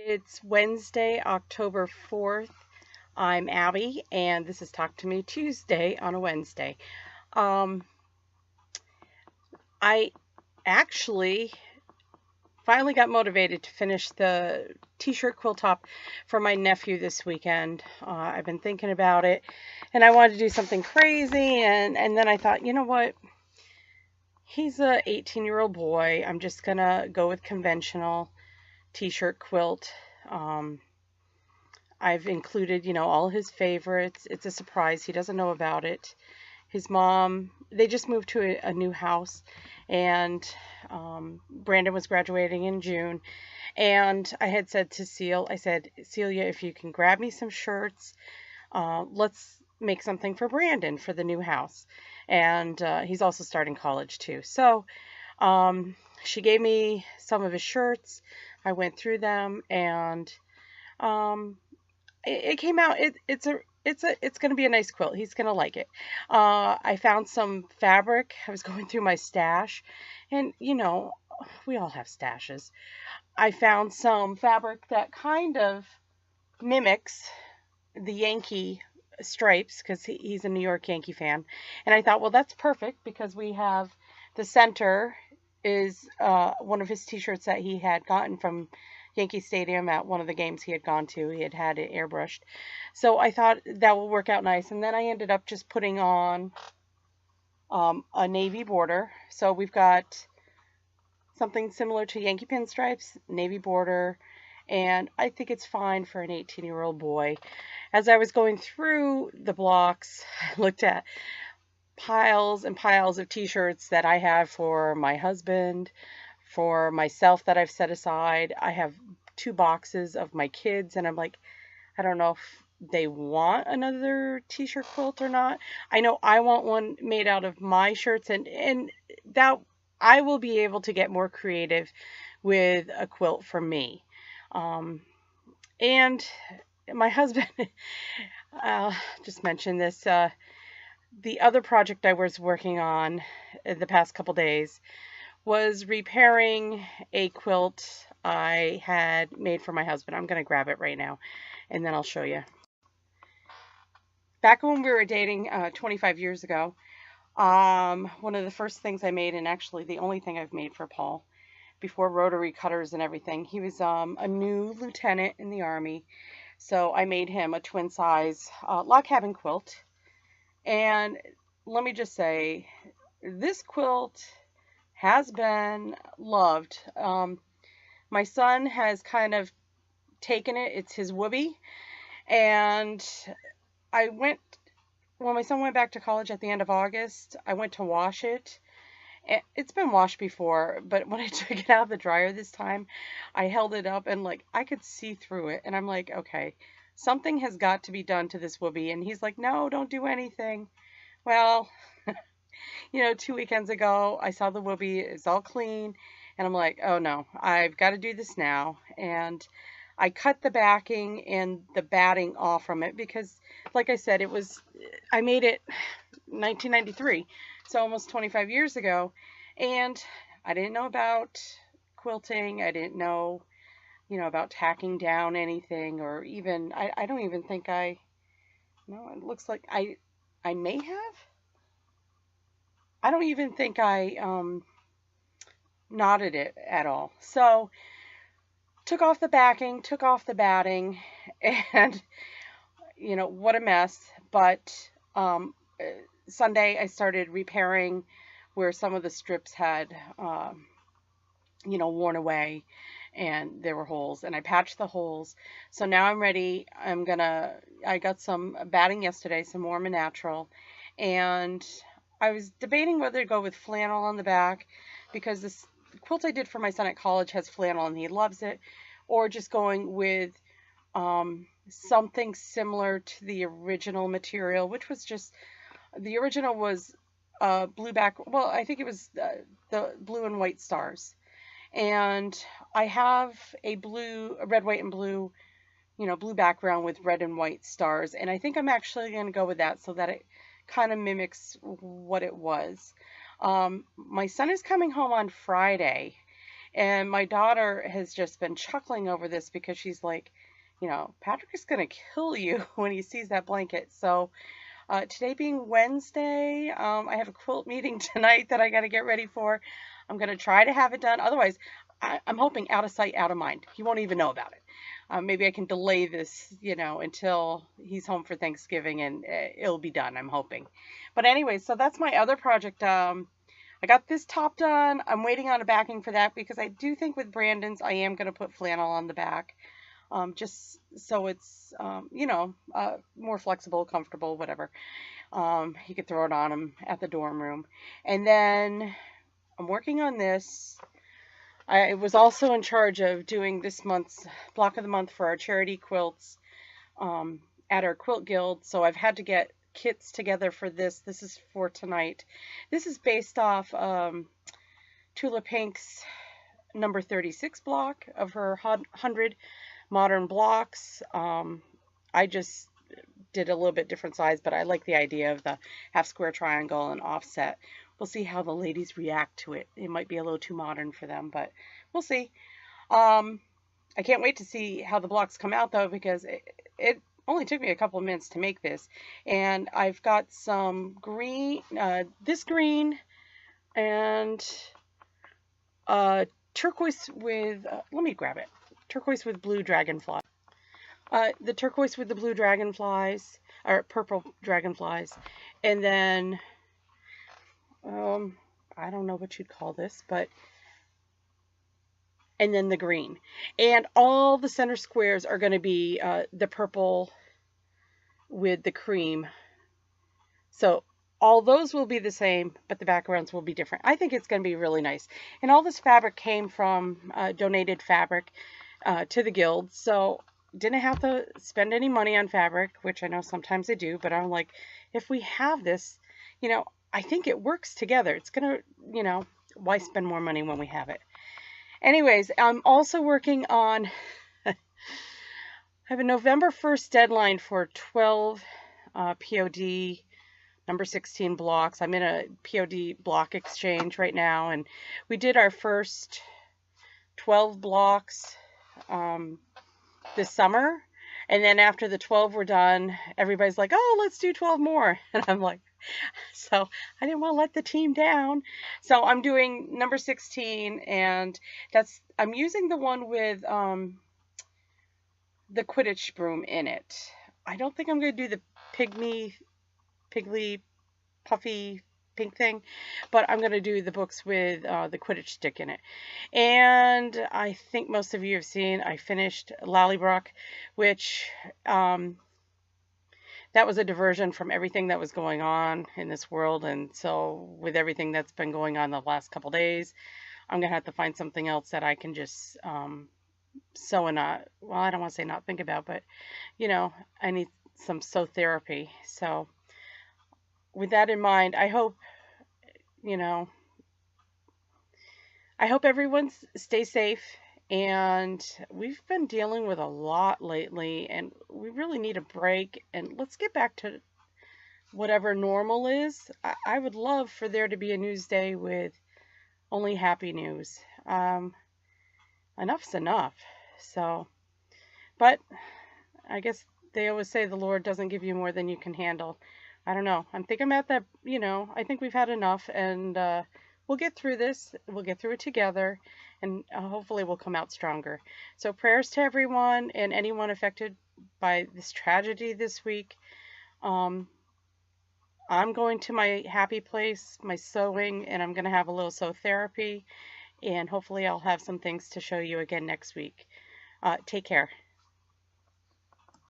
It's Wednesday, October 4th. I'm Abby, and this is Talk to Me Tuesday on a Wednesday. Um, I actually finally got motivated to finish the t-shirt quilt top for my nephew this weekend. I've been thinking about it, and I wanted to do something crazy, and then I thought, you know what? He's a 18-year-old boy. I'm just gonna go with conventional t-shirt quilt. Um, I've included, all his favorites. It's a surprise. He doesn't know about it. His mom, they just moved to a new house, and Brandon was graduating in June. And I had said to I said, Celia, if you can grab me some shirts, let's make something for Brandon for the new house. And he's also starting college too. So she gave me some of his shirts. I went through them, and um, it came out. It's going to be a nice quilt. He's going to like it. I found some fabric. I was going through my stash, and we all have stashes. I found some fabric that kind of mimics the Yankee stripes because he's a New York Yankee fan, and I thought, well, that's perfect because we have the center is one of his t-shirts that he had gotten from Yankee Stadium at one of the games he had gone to. He had had it airbrushed. So I thought that will work out nice. And then I ended up just putting on a navy border. So we've got something similar to Yankee pinstripes, navy border, and I think it's fine for an 18-year-old boy. As I was going through the blocks, I looked at piles and piles of t-shirts that I have for my husband, for myself that I've set aside. I have 2 boxes of my kids, and I'm like, I don't know if they want another t-shirt quilt or not. I know I want one made out of my shirts, and that I will be able to get more creative with a quilt for me. And my husband just mentioned this. The other project I was working on the past couple days was repairing a quilt I had made for my husband. I'm going to grab it right now, and then I'll show you. Back when we were dating 25 years ago, one of the first things I made, and actually the only thing I've made for Paul, before rotary cutters and everything, he was a new lieutenant in the Army, so I made him a twin size log cabin quilt. And let me just say, this quilt has been loved. My son has kind of taken it. It's his whoopee. And when my son went back to college at the end of August, I went to wash it. It's been washed before, but when I took it out of the dryer this time, I held it up and I could see through it. And I'm like, okay, something has got to be done to this whoopee. And he's like, no, don't do anything. Well, 2 weekends ago, I saw the whoopee. It's all clean. And I'm like, oh no, I've got to do this now. And I cut the backing and the batting off from it because, like I said, I made it 1993, so almost 25 years ago. And I didn't know about quilting. I didn't know, about tacking down anything, or even, I don't even think no, it looks like I may have. I don't even think I knotted it at all. So took off the backing, took off the batting, and what a mess. But Sunday I started repairing where some of the strips had worn away and there were holes, and I patched the holes. So now I'm ready. I got some batting yesterday, some Warm and Natural, and I was debating whether to go with flannel on the back because this quilt I did for my son at college has flannel and he loves it, or just going with something similar to the original material, which was the original was blue back. Well, I think it was the blue and white stars. And I have a red, white, and blue, blue background with red and white stars. And I think I'm actually going to go with that so that it kind of mimics what it was. My son is coming home on Friday, And my daughter has just been chuckling over this because she's like, Patrick is going to kill you when he sees that blanket. So today being Wednesday, I have a quilt meeting tonight that I got to get ready for. I'm going to try to have it done. Otherwise, I'm hoping out of sight, out of mind. He won't even know about it. Maybe I can delay this, until he's home for Thanksgiving and it'll be done, I'm hoping. But anyway, so that's my other project. I got this top done. I'm waiting on a backing for that because I do think with Brandon's, I am going to put flannel on the back. Just so it's, more flexible, comfortable, whatever. You could throw it on him at the dorm room. And then I'm working on this. I was also in charge of doing this month's block of the month for our charity quilts at our quilt guild. So I've had to get kits together for this. This is for tonight. This is based off Tula Pink's number 36 block of her 100 modern blocks. I just did a little bit different size, but I like the idea of the half square triangle and offset. We'll see how the ladies react to it. It might be a little too modern for them, but we'll see. I can't wait to see how the blocks come out though, because it only took me a couple of minutes to make this. And I've got some green, this green and turquoise with, let me grab it. Turquoise with blue dragonfly. The turquoise with the blue dragonflies, or purple dragonflies. And then, I don't know what you'd call this, but, and then the green. And all the center squares are going to be the purple with the cream. So all those will be the same, but the backgrounds will be different. I think it's going to be really nice. And all this fabric came from donated fabric to the guild. So didn't have to spend any money on fabric, which I know sometimes I do, but I'm like, if we have this, I think it works together. It's going to, why spend more money when we have it? Anyways, I'm also working on, I have a November 1st deadline for 12 POD number 16 blocks. I'm in a POD block exchange right now, and we did our first 12 blocks this summer. And then after the 12 were done, everybody's like, oh, let's do 12 more. And I'm like, so I didn't want to let the team down. So I'm doing number 16, and I'm using the one with the Quidditch broom in it. I don't think I'm going to do the piggly, puffy pink thing, but I'm going to do the books with the Quidditch stick in it. And I think most of you have seen, I finished Lallybrook, which that was a diversion from everything that was going on in this world. And so with everything that's been going on the last couple days, I'm going to have to find something else that I can just sew and not, well, I don't want to say not think about, but, I need some sew therapy. So with that in mind, I hope, I hope everyone stays safe. And we've been dealing with a lot lately, and we really need a break. And let's get back to whatever normal is. I would love for there to be a news day with only happy news. Enough's enough. So, but I guess they always say the Lord doesn't give you more than you can handle. I don't know. I think I'm at that, I think we've had enough, and we'll get through this. We'll get through it together, and hopefully we'll come out stronger. So prayers to everyone and anyone affected by this tragedy this week. I'm going to my happy place, my sewing, and I'm going to have a little sew therapy, and hopefully I'll have some things to show you again next week. Take care.